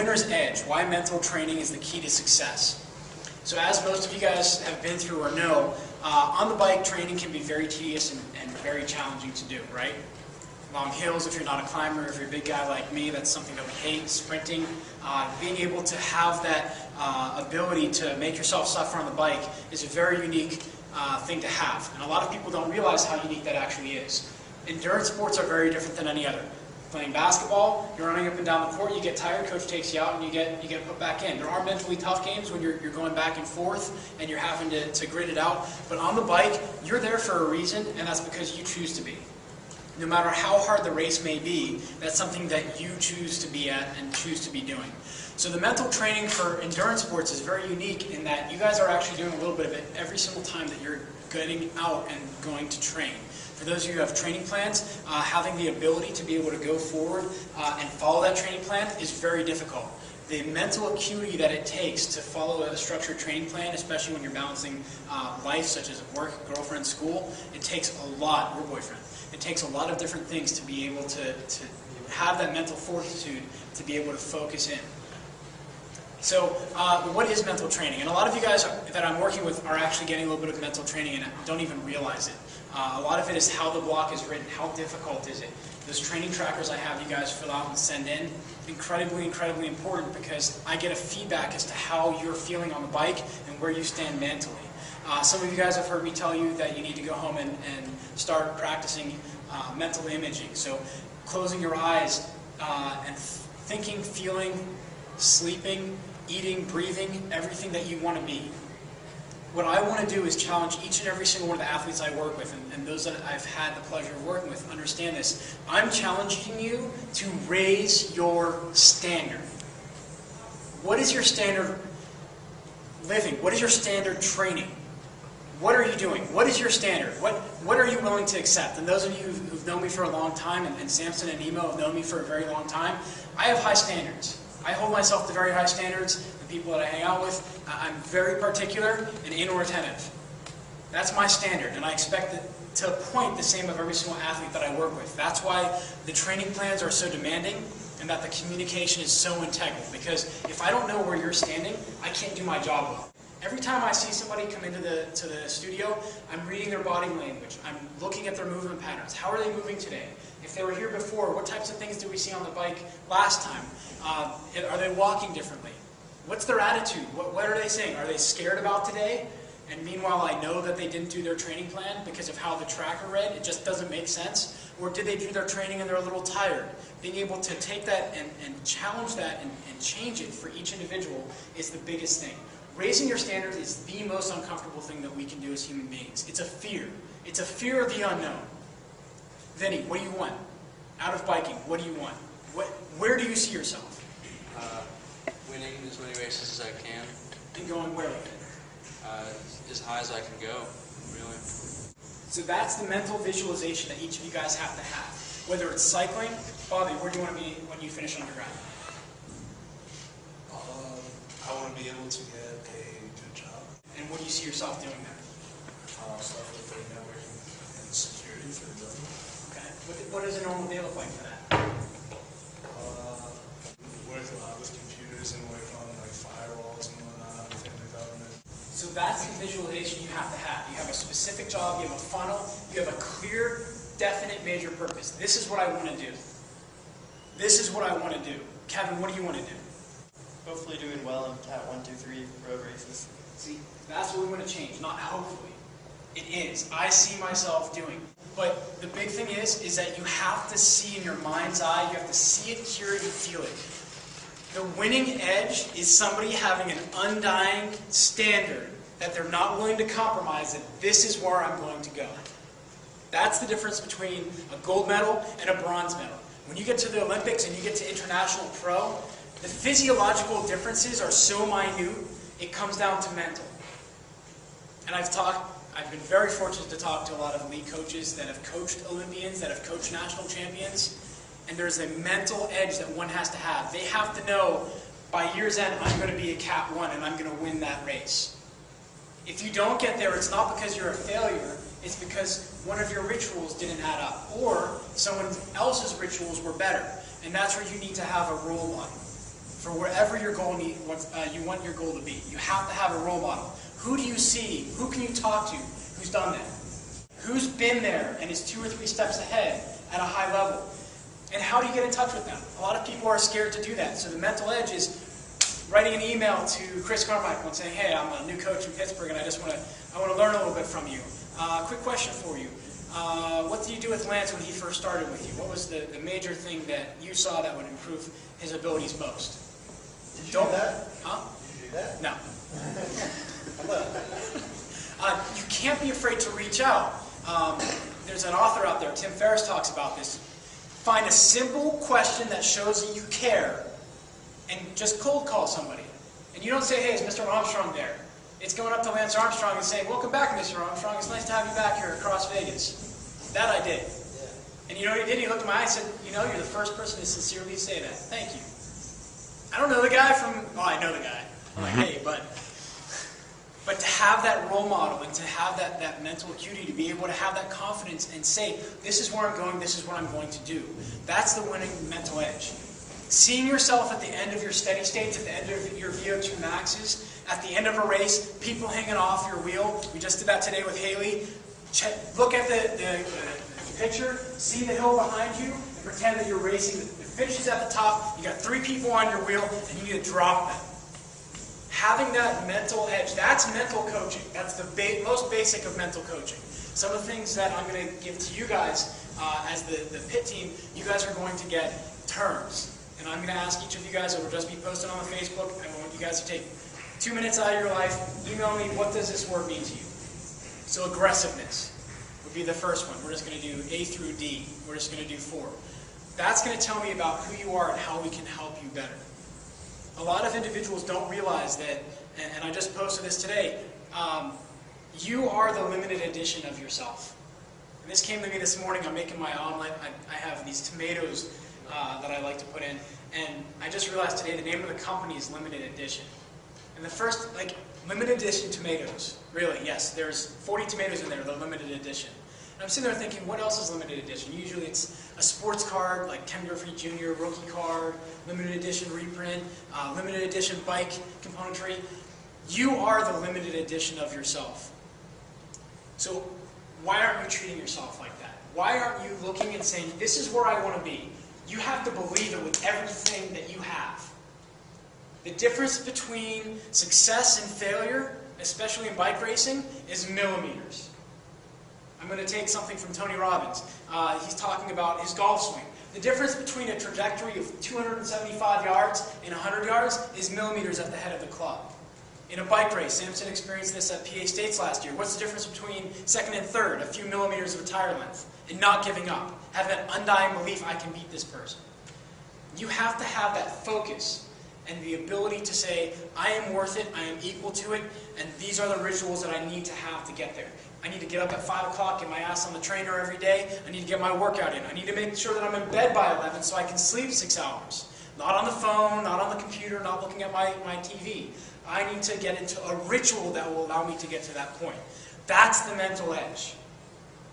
winner's edge, why mental training is the key to success. So as most of you guys have been through or know, on the bike training can be very tedious and very challenging to do, right? Long hills, if you're not a climber, if you're a big guy like me, that's something that we hate. Sprinting, being able to have that ability to make yourself suffer on the bike is a very unique thing to have. And a lot of people don't realize how unique that actually is. Endurance sports are very different than any other. Playing basketball, you're running up and down the court, you get tired, coach takes you out, and you get put back in. There are mentally tough games when you're going back and forth and you're having to grit it out. But on the bike, you're there for a reason, and that's because you choose to be. No matter how hard the race may be, that's something that you choose to be at and choose to be doing. So the mental training for endurance sports is very unique in that you guys are actually doing a little bit of it every single time that you're getting out and going to train. For those of you who have training plans, having the ability to be able to go forward and follow that training plan is very difficult. The mental acuity that it takes to follow a structured training plan, especially when you're balancing life such as work, girlfriend, school, it takes a lot, or boyfriend. It takes a lot of different things to be able to have that mental fortitude to be able to focus in. So what is mental training? And a lot of you guys that I'm working with are actually getting a little bit of mental training and don't even realize it. A lot of it is how the block is written, how difficult is it. Those training trackers I have you guys fill out and send in, incredibly, incredibly important because I get a feedback as to how you're feeling on the bike and where you stand mentally. Some of you guys have heard me tell you that you need to go home and start practicing mental imaging. So closing your eyes and thinking, feeling, sleeping, eating, breathing, everything that you want to be. What I want to do is challenge each and every single one of the athletes I work with, and those that I've had the pleasure of working with understand this. I'm challenging you to raise your standard. What is your standard living? What is your standard training? What are you doing? What is your standard? What are you willing to accept? And those of you who've known me for a long time, and Samson and Emo have known me for a very long time, I have high standards. I hold myself to very high standards. The people that I hang out with, I'm very particular and anal retentive. That's my standard, and I expect it to point the same of every single athlete that I work with. That's why the training plans are so demanding and that the communication is so integral, because if I don't know where you're standing, I can't do my job well. Every time I see somebody come into the studio, I'm reading their body language. I'm looking at their movement patterns. How are they moving today? If they were here before, what types of things did we see on the bike last time? Are they walking differently? What's their attitude? What are they saying? Are they scared about today? And meanwhile, I know that they didn't do their training plan because of how the tracker read. It just doesn't make sense. Or did they do their training and they're a little tired? Being able to take that and challenge that and change it for each individual is the biggest thing. Raising your standards is the most uncomfortable thing that we can do as human beings. It's a fear. It's a fear of the unknown. Vinny, what do you want? Out of biking, what do you want? Where do you see yourself? Winning as many races as I can. And going where with it? As high as I can go, really. So that's the mental visualization that each of you guys have to have. Whether it's cycling, Bobby, where do you want to be when you finish undergrad? I want to be able to get a good job. And what do you see yourself doing there? Stuff with the networking and security for the building. Okay. What does a normal day look like for that? Work a lot with computers and work on like firewalls and whatnot within the government. So that's the visualization you have to have. You have a specific job, you have a funnel, you have a clear, definite major purpose. This is what I want to do. This is what I want to do. Kevin, what do you want to do? Hopefully doing well in Cat 1, 2, 3 road races. See, that's what we want to change, not hopefully. It is. I see myself doing. But the big thing is that you have to see in your mind's eye, you have to see it, hear it, and feel it. The winning edge is somebody having an undying standard that they're not willing to compromise, that this is where I'm going to go. That's the difference between a gold medal and a bronze medal. When you get to the Olympics and you get to international pro, the physiological differences are so minute, it comes down to mental. And I've been very fortunate to talk to a lot of elite coaches that have coached Olympians, that have coached national champions, and there's a mental edge that one has to have. They have to know, by year's end, I'm going to be a Cat 1 and I'm going to win that race. If you don't get there, it's not because you're a failure, it's because one of your rituals didn't add up, or someone else's rituals were better. And that's where you need to have a role model. for wherever your goal you want your goal to be. You have to have a role model. Who do you see? Who can you talk to who's done that? Who's been there and is 2 or 3 steps ahead at a high level? And how do you get in touch with them? A lot of people are scared to do that. So the mental edge is writing an email to Chris Carmichael and saying, hey, I'm a new coach in Pittsburgh and I want to learn a little bit from you. Quick question for you. What did you do with Lance when he first started with you? What was the major thing that you saw that would improve his abilities most? Did you do that? Huh? Did you do that? No. You can't be afraid to reach out. There's an author out there, Tim Ferriss, talks about this. Find a simple question that shows that you care and just cold call somebody. And you don't say, hey, is Mr. Armstrong there? It's going up to Lance Armstrong and saying, welcome back, Mr. Armstrong. It's nice to have you back here across Vegas. That I did. Yeah. And you know what he did? He looked in my eye and said, you know, you're the first person to sincerely say that. Thank you. I don't know the guy from, oh, I know the guy. I'm like, hey, but to have that role model and to have that mental acuity, to be able to have that confidence and say, this is where I'm going, this is what I'm going to do. That's the winning mental edge. Seeing yourself at the end of your steady states, at the end of your VO2 maxes, at the end of a race, people hanging off your wheel. We just did that today with Haley. Look at the picture, see the hill behind you, and pretend that you're racing. The finish is at the top, you got 3 people on your wheel, and you need to drop them. Having that mental edge, that's mental coaching. That's the most basic of mental coaching. Some of the things that I'm going to give to you guys as the pit team, you guys are going to get terms. And I'm going to ask each of you guys, it will just be posted on the Facebook. I want you guys to take 2 minutes out of your life, email me, what does this word mean to you? So aggressiveness would be the first one. We're just going to do A through D. We're just going to do 4. That's going to tell me about who you are and how we can help you better. A lot of individuals don't realize that, and I just posted this today, you are the limited edition of yourself. And this came to me this morning. I'm making my omelet. I have these tomatoes that I like to put in. And I just realized today the name of the company is Limited Edition. And the first, limited edition tomatoes. Really, yes, there's 40 tomatoes in there, the limited edition. And I'm sitting there thinking, what else is limited edition? Usually it's a sports card, like Ken Griffey Jr., rookie card, limited edition reprint, limited edition bike componentry. You are the limited edition of yourself. So why aren't you treating yourself like that? Why aren't you looking and saying, this is where I want to be? You have to believe it with everything that you have. The difference between success and failure, especially in bike racing, is millimeters. I'm going to take something from Tony Robbins. He's talking about his golf swing. The difference between a trajectory of 275 yards and 100 yards is millimeters at the head of the club. In a bike race, Samson experienced this at PA States last year. What's the difference between second and third? A few millimeters of a tire length. And not giving up. Having that undying belief, I can beat this person. You have to have that focus and the ability to say, I am worth it, I am equal to it, and these are the rituals that I need to have to get there. I need to get up at 5 o'clock, get my ass on the trainer every day. I need to get my workout in. I need to make sure that I'm in bed by 11 so I can sleep 6 hours. Not on the phone, not on the computer, not looking at my TV. I need to get into a ritual that will allow me to get to that point. That's the mental edge.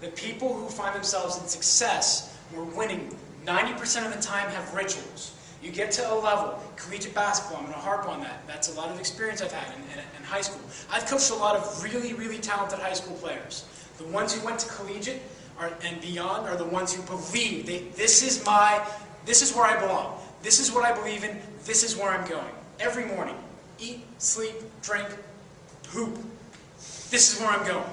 The people who find themselves in success or winning 90% of the time have rituals. You get to a level, collegiate basketball, I'm going to harp on that. That's a lot of experience I've had in high school. I've coached a lot of really, really talented high school players. The ones who went to collegiate and beyond are the ones who believe, this is where I belong. This is what I believe in. This is where I'm going. Every morning, eat, sleep, drink, hoop. This is where I'm going.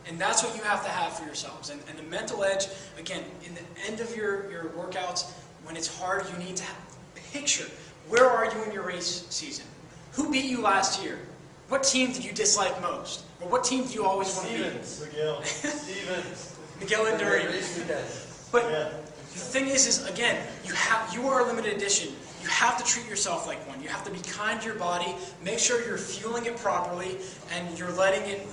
And that's what you have to have for yourselves. And the mental edge, again, in the end of your workouts, when it's hard, you need to picture, where are you in your race season? Who beat you last year? What team did you dislike most? Or what team do you always want to beat? Miguel. Stevens. Miguel Enduri. But the thing is again, you are a limited edition. You have to treat yourself like one. You have to be kind to your body, make sure you're fueling it properly, and you're letting it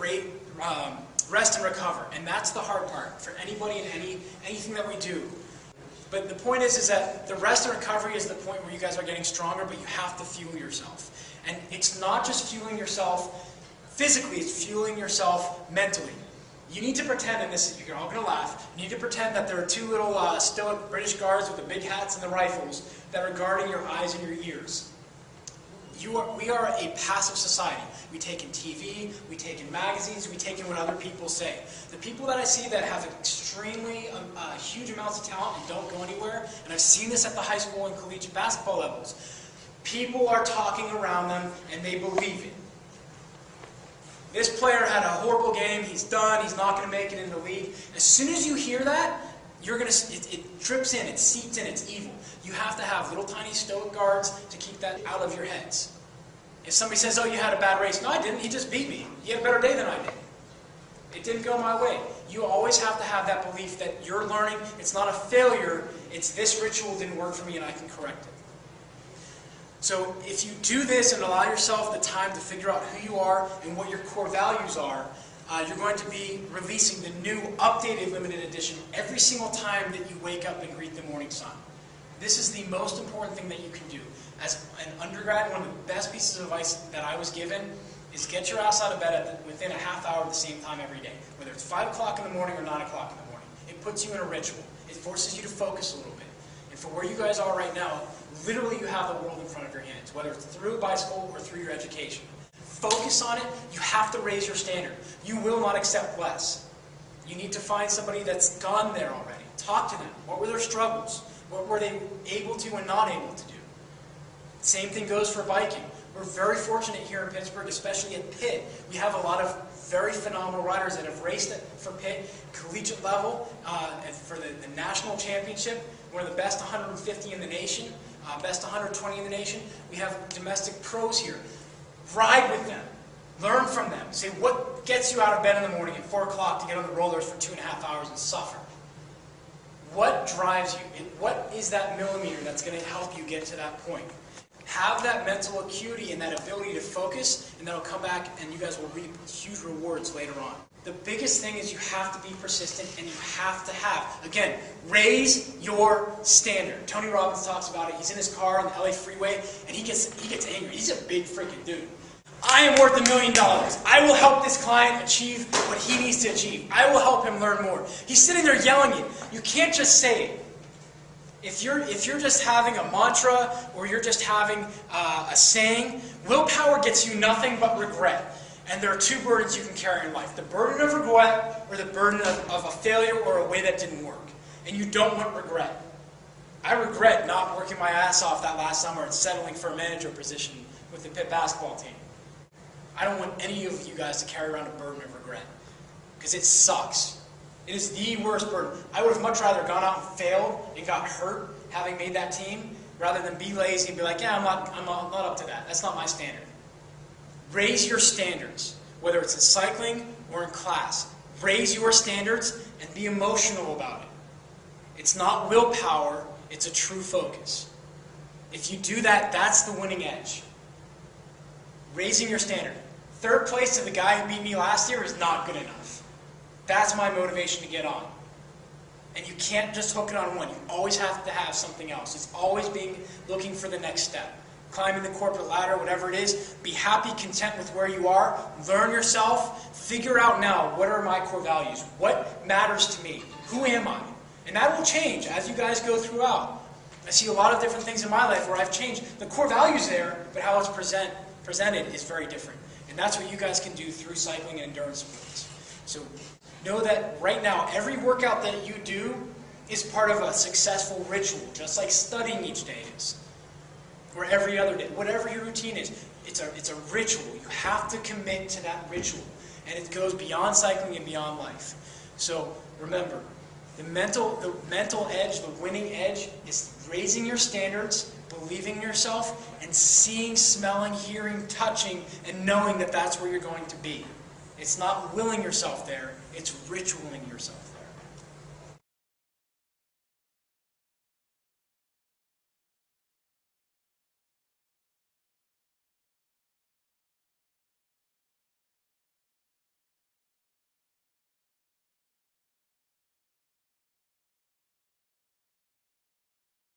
rest and recover. And that's the hard part for anybody and anything that we do. But the point is that the rest and recovery is the point where you guys are getting stronger, but you have to fuel yourself. And it's not just fueling yourself physically, it's fueling yourself mentally. You need to pretend, and this is, you're all going to laugh, you need to pretend that there are two little stoic British guards with the big hats and the rifles that are guarding your eyes and your ears. We are a passive society. We take in TV, we take in magazines, we take in what other people say. The people that I see that have extremely huge amounts of talent and don't go anywhere, and I've seen this at the high school and collegiate basketball levels, people are talking around them and they believe it. This player had a horrible game, he's done, he's not going to make it in the league. As soon as you hear that, it drips in, it seeps in, it's evil. You have to have little tiny stoic guards to keep that out of your heads. If somebody says, oh, you had a bad race, no, I didn't, he just beat me. He had a better day than I did. It didn't go my way. You always have to have that belief that you're learning, it's not a failure, it's this ritual didn't work for me and I can correct it. So if you do this and allow yourself the time to figure out who you are and what your core values are, you're going to be releasing the new updated limited edition every single time that you wake up and greet the morning sun. This is the most important thing that you can do. As an undergrad, one of the best pieces of advice that I was given is get your ass out of bed within a half hour at the same time every day. Whether it's 5 o'clock in the morning or 9 o'clock in the morning. It puts you in a ritual. It forces you to focus a little bit. And for where you guys are right now, literally you have the world in front of your hands, whether it's through a bicycle or through your education. Focus on it. You have to raise your standard. You will not accept less. You need to find somebody that's gone there already. Talk to them. What were their struggles? What were they able to and not able to do? Same thing goes for biking. We're very fortunate here in Pittsburgh, especially at Pitt. We have a lot of very phenomenal riders that have raced for Pitt, collegiate level, and for the national championship. One of the best 150 in the nation, best 120 in the nation. We have domestic pros here. Ride with them. Learn from them. Say, what gets you out of bed in the morning at 4 o'clock to get on the rollers for 2.5 hours and suffer? What drives you? And what is that millimeter that's going to help you get to that point? Have that mental acuity and that ability to focus, and that'll come back and you guys will reap huge rewards later on. The biggest thing is you have to be persistent and you have to have, again, raise your standard. Tony Robbins talks about it. He's in his car on the LA freeway and he gets angry. He's a big freaking dude. I am worth $1 million. I will help this client achieve what he needs to achieve. I will help him learn more. He's sitting there yelling it. You can't just say it. If you're just having a mantra or you're just having a saying, willpower gets you nothing but regret. And there are two burdens you can carry in life. The burden of regret or the burden of a failure or a way that didn't work. And you don't want regret. I regret not working my ass off that last summer and settling for a manager position with the Pitt basketball team. I don't want any of you guys to carry around a burden of regret. Because it sucks. It is the worst burden. I would have much rather gone out and failed and got hurt having made that team rather than be lazy and be like, yeah, I'm not up to that. That's not my standard. Raise your standards, whether it's in cycling or in class. Raise your standards and be emotional about it. It's not willpower, it's a true focus. If you do that, that's the winning edge. Raising your standard. Third place to the guy who beat me last year is not good enough. That's my motivation to get on. And you can't just hook it on one. You always have to have something else. It's always looking for the next step. Climbing the corporate ladder, whatever it is, be happy, content with where you are. Learn yourself. Figure out now, what are my core values? What matters to me? Who am I? And that will change as you guys go throughout. I see a lot of different things in my life where I've changed. The core value's there, but how it's presented is very different. And that's what you guys can do through cycling and endurance sports. So know that right now, every workout that you do is part of a successful ritual, just like studying each day is. Or every other day, whatever your routine is, it's a ritual. You have to commit to that ritual. And it goes beyond cycling and beyond life. So remember, the mental edge, the winning edge, is raising your standards, believing in yourself, and seeing, smelling, hearing, touching, and knowing that that's where you're going to be. It's not willing yourself there, it's ritualing yourself there.